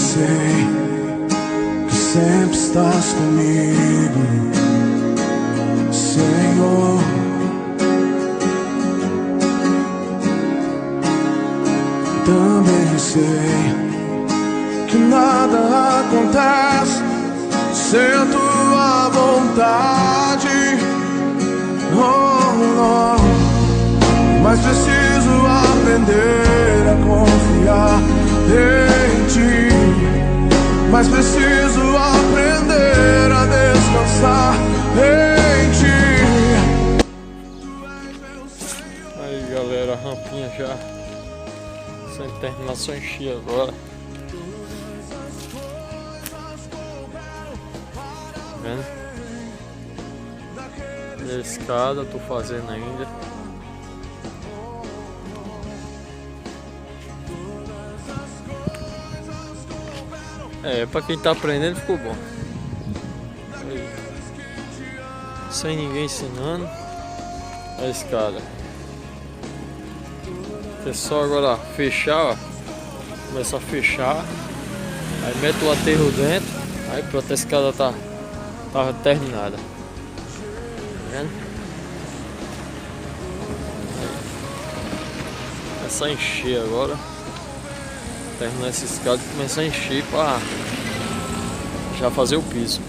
sei que sempre estás comigo, Senhor. Também sei que nada acontece sem tua vontade, oh, oh. Mas preciso aprender a confiar em ti, mas preciso aprender a descansar em ti. Aí galera, a rampinha já sem terminação enchia agora. Vendo? E a escada tô fazendo ainda. Pra quem tá aprendendo ficou bom. Aí. Sem ninguém ensinando a escada. É só agora fechar, ó. Começa a fechar. Aí mete o aterro dentro. Aí pronto, a escada tá terminada. Tá vendo? Começa a encher agora. Terminar essa escada e começar a encher para já fazer o piso.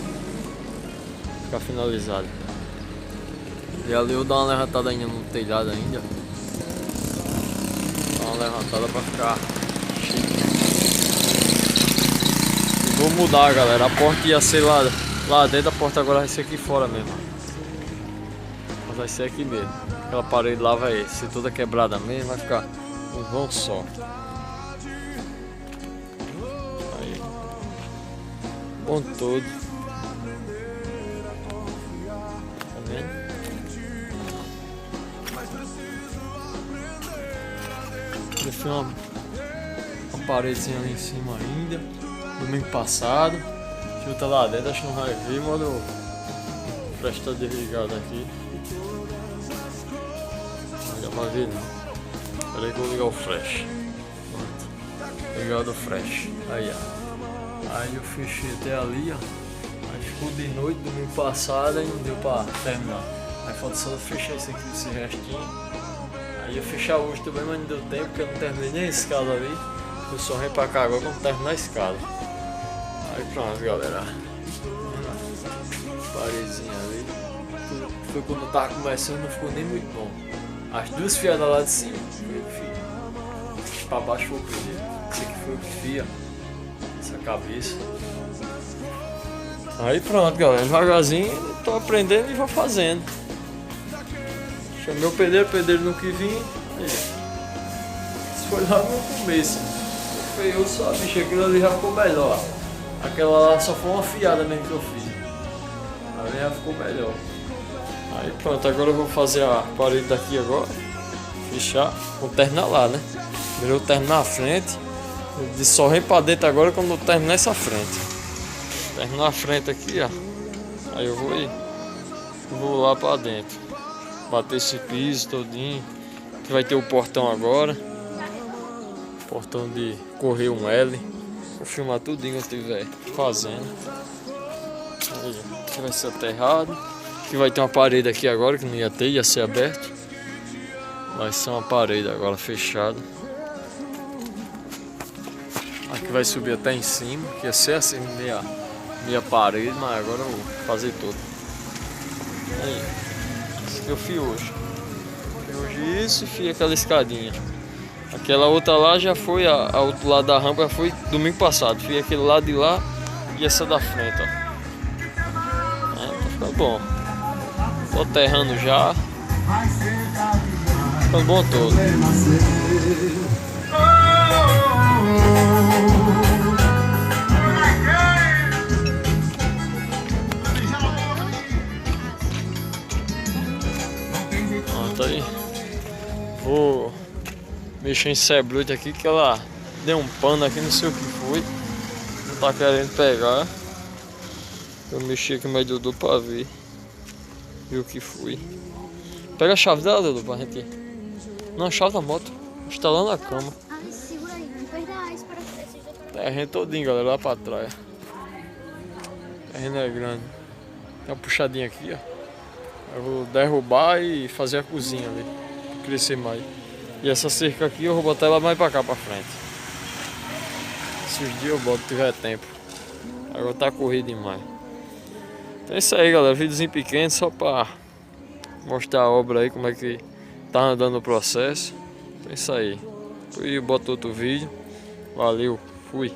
Ficar finalizado. E ali eu dou uma levantada ainda no telhado ainda. Dá uma levantada para ficar chique. E vou mudar, galera. A porta ia ser lá dentro, a porta agora vai ser aqui fora mesmo. Mas vai ser aqui mesmo. Aquela parede lá vai ser toda quebrada mesmo, vai ficar um vão só. Aí. Bom todo. Tá vendo? Deixei uma paredezinha ali em cima ainda. Domingo passado. Chuta lá dentro, acho que não vai ver, mas o flash tá desligado aqui. Não dá pra ver não. Peraí que eu vou ligar o flash. Ligado o flash. Aí ó. Aí eu fechei até ali, ó. Aí ficou de noite, domingo passado, e não deu pra terminar. Aí falta só fechar esse aqui, esse restinho. Aí eu fechar hoje também, mas não deu tempo, porque eu não terminei nem a escada ali. Eu só venho pra cá agora quando terminar a escada. Aí pronto, galera. Paredezinha ali. Foi quando eu tava começando, não ficou nem muito bom. As duas fiadas lá de cima foi o que fiz. Pra baixo foi o primeiro. Esse aqui foi o que fia. Essa cabeça. Aí pronto, galera. Devagarzinho, tô aprendendo e vou fazendo. Chamei o pedreiro não quis vir. Aí. Isso foi lá no começo. Eu só, bicho, aquilo ali já ficou melhor. Aquela lá só foi uma fiada mesmo que eu fiz. Ali já ficou melhor. Aí pronto, agora eu vou fazer a parede daqui agora. Fechar, vou terminar lá, né? Primeiro eu vou terminar a frente. Eu só vem pra dentro agora quando eu terminar essa frente. Terminar a frente aqui, ó. Aí eu vou lá pra dentro. Bater esse piso todinho. Que vai ter o portão agora. Portão de correr um L. Vou filmar tudinho que eu estiver fazendo. Aí, aqui vai ser aterrado. Aqui vai ter uma parede aqui agora que não ia ter, ia ser aberto. Vai ser uma parede agora fechada. Aqui vai subir até em cima, que ia ser assim meia parede, mas agora eu vou fazer tudo. Aí, isso que eu fiz hoje. Fiz hoje isso e fiz aquela escadinha. Aquela outra lá já foi, a outro lado da rampa foi domingo passado. Fiz aquele lado de lá e essa da frente, ó. Tá ficando bom. Tô aterrando já. Ficando bom todo. Pronto aí. Vou mexer em cebrute aqui que ela deu um pano aqui, não sei o que foi. Não tá querendo pegar. Eu mexi aqui mais Dudu pra ver o que foi. Pega a chave dela, Dudu, pra gente ir. Não, a chave da moto. Está lá na cama. Segura aí, não perde a espera. Terreno todinho, galera, lá pra trás. Terreno é grande. Tem uma puxadinha aqui, ó. Eu vou derrubar e fazer a cozinha ali, pra crescer mais. E essa cerca aqui eu vou botar ela mais pra cá, pra frente. Esses dias eu boto, se tiver tempo. Agora tá corrido demais. Então é isso aí, galera. Videozinho pequeno só pra mostrar a obra aí, como é que tá andando o processo. Então é isso aí. Depois eu boto outro vídeo. Valeu, fui.